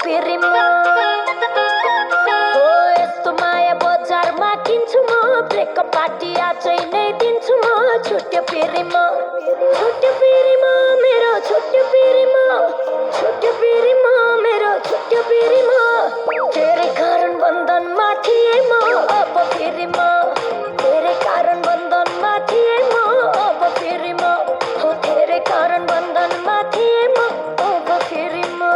पिरीमा हो यस्तो माया बजारमा किन्छु म ब्रेकअप पार्टी आजै नै दिन्छु म छुट्यो पिरीमा मेरो छुट्यो पिरीमा मेरो छुट्यो पिरीमा तेरै कारण बन्धनमा थिए म अब पिरीमा तेरै कारण बन्धनमा थिए म अब पिरीमा हो तेरै कारण बन्धनमा थिए म अब पिरीमा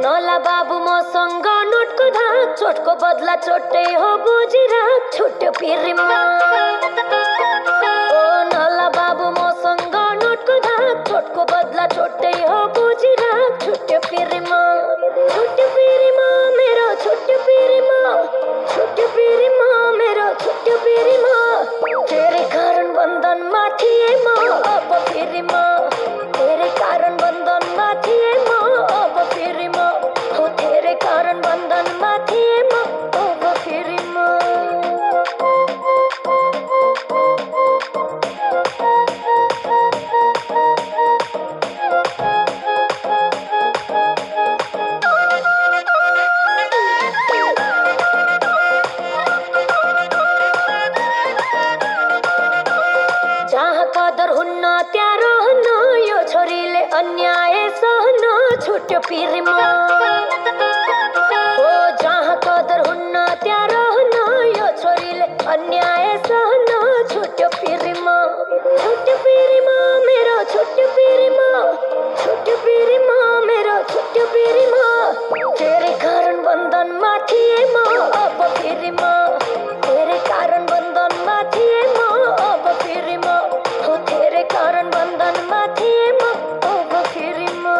नला बाबु मसँग नोटको धाक चोटको बदला चोटै हो बुझिराख छुट्यो पिरीमा ओ नला बाबु मसँग नोटको धाक चोटको बदला चोटै हो बुझिराख छुट्यो पिरीमा मेरो छुट्यो पिरीमा मेरो छुट्यो पिरीमा तेरै कारण बन्धनमा थिए म अब पिरीमा तेरै कारण बन्धनमा थिए म अब पिरीमा हो तेरै कारण बन्धनमा थिए म अब पिरीमा जहाँ कदर हुन्न त्यहाँ रहन यो छोरीले अन्याय सहन छुट्यो पिरीमा हो जहाँ कदर हुन्न त्यहाँ रहन यो छोरीले अन्याय सहन छुट्यो पिरीमा मेरो छुट्यो पिरीमा तेरै कारण बन्धनमा थिए म अब पिरीमा तेरै कारण बन्धनमा थिए म अब पिरीमा हो तेरै कारण बन्धनमा थिए म अब पिरीमा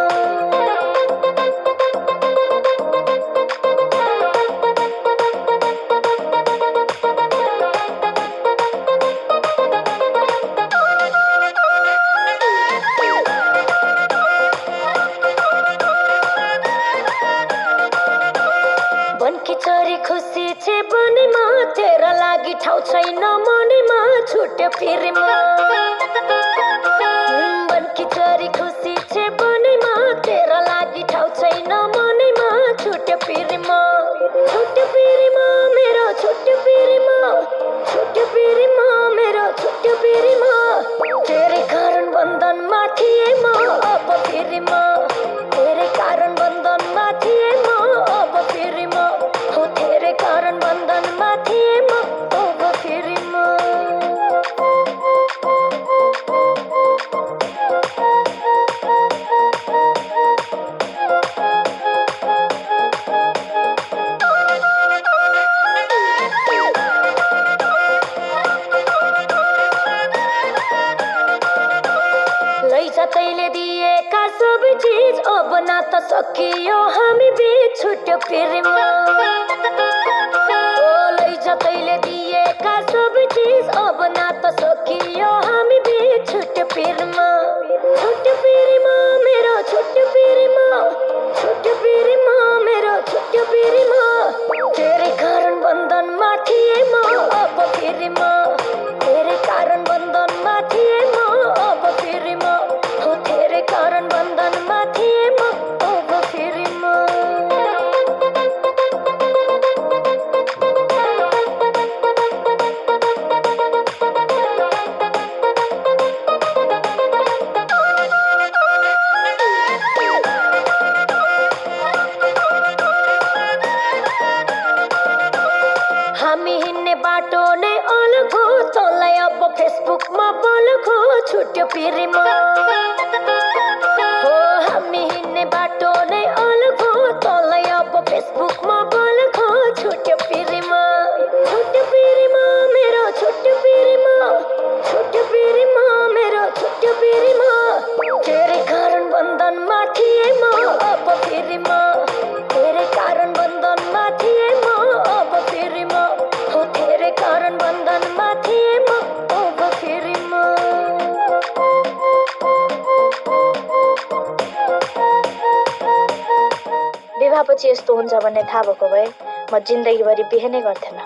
बनकी छोरी खुसी छे बनेमा तेरा लागि ठाउँ छैन मनेमा छुट्यो पिरीमा बनकी छोरी खुसी छे बनेमा तेरा लागि ठाउँ छैन मनेमा छुट्यो पिरीमा मेरो छुट्यो पिरीमा तेरै कारण बन्धनमा थिए म अब पिरीमा तेरै कारण बन्धनमा थिए म अब पिरीमा हो तेरै कारण बन्धनमा थिए म अब पिरीमा लैजा तैले दिएका सबै चिज अब नाता सकियो हामी बीच छुट्यो पिरीमा ओ लैजा तैले दिएका सबै चिज अब नाता सकियो हामी बीच छुट्यो पिरीमा मेरो छुट्यो पिरीमा तेरै कारण बन्धनमा थिए म अब पिरीमा तेरै कारण बन्धनमा थिए म अब पिरीमा हो तेरै कारण बन्धनमा थिए म अब पिरीमा हामी हिँड्ने बाटो नै अलग हो तँलाई अब फेसबुकमा बोलक हो छुट्यो पिरीमा हो हामी हिँड्ने बाटो नै अलग हो तँलाई अब फेसबुकमा बोलक हो छुट्यो पिरीमा मेरो छुट्यो पिरीमा तेरै कारण बन्धनमा थिए म अब पिरीमा तेरै कारण बन्धनमा थिए म अब पिरीमा हो तेरै कारण बन्धनमा थिए म अब पिरीमा थाहा पछि यस्तो हुन्छ भन्ने थाहा भएको भए म जिन्दगीभरि बिहे नै गर्थेन।